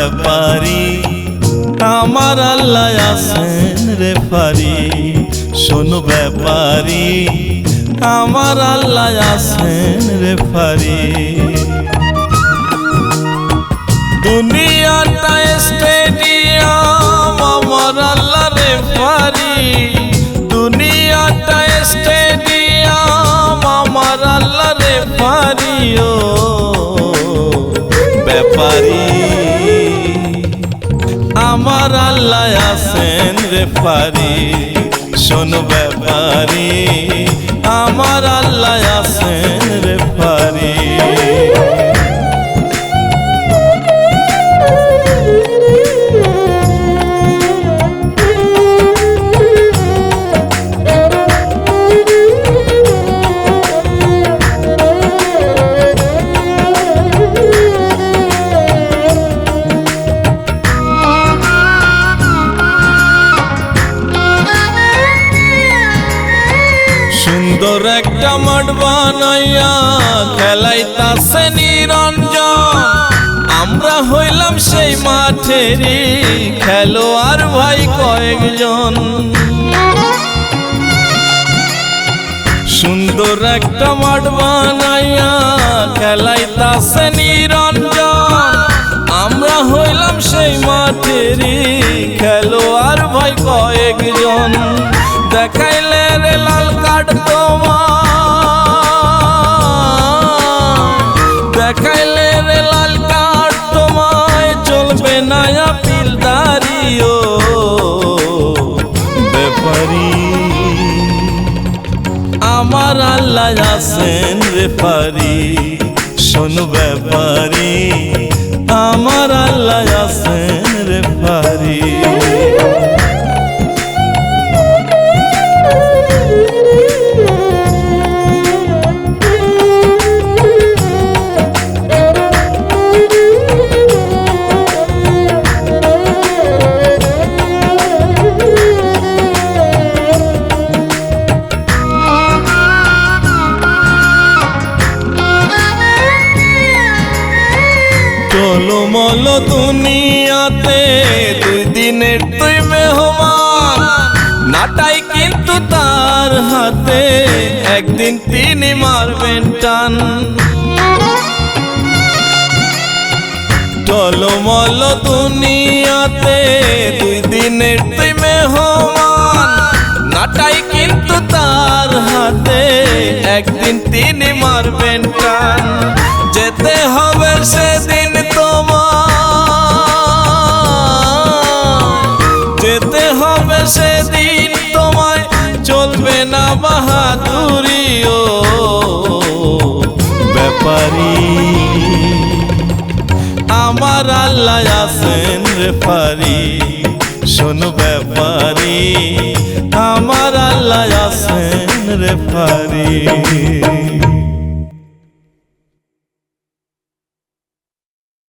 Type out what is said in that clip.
ব্যাপারী আমার আল্লাহ আছেন রেফারি। শোনো ব্যাপারী আমার আল্লাহ আছেন রেফারি। দুনিয়াটা স্টেডিয়াম আমার আল্লাহ রেফারি। দুনিয়াটা স্টেডিয়াম আমার আল্লাহ রেফারি। ও ব্যাপারী আমার আল্লাহ আছেন রেফারি। শোনো ব্যাপারী আমার আল্লাহ আছেন রেফারি। সুন্দর একটা মাঠ বানাইয়া খেলাইতাছে নিরঞ্জন। আমরা হইলাম সেই মাঠেরই খেলোয়াড় ভাই কয়েকজন। সুন্দর একটা মাঠ বানাইয়া খেলাইতাছে নিরঞ্জন। আমরা হইলাম সেই মাঠেরই খেলোয়াড় ভাই কয়েকজন। দেখাইলে রে লাল কার্ড তোমায়, দেখাইলে রে লাল কার্ড তোমায়, চলবে না আপিল দাঁড়িও ব্যাপারী আমার আল্লাহ আছেন রেফারি। শোনো ব্যাপারী আমার আল্লাহ আছেন রেফারি। টলমল দুনিয়াতে দুই দিনের তুই মেহমান। নাটাই কিন্তু তার হাতে একদিন তিনি মারবেন টান। টলমল দুনিয়াতে দুই দিনের তুই মেহমান। নাটাই কিন্তু তার হাতে একদিন তিনি মারবেন টান। যেতে হবে সেদিন তোমায়, যেতে হবে সেদিন তোমায়, চলবে না বাহাদুরি। ও ব্যাপারী আমার আল্লাহ আছেন রেফারি। শোনো ব্যাপারী আমার আল্লাহ আছেন রেফারি।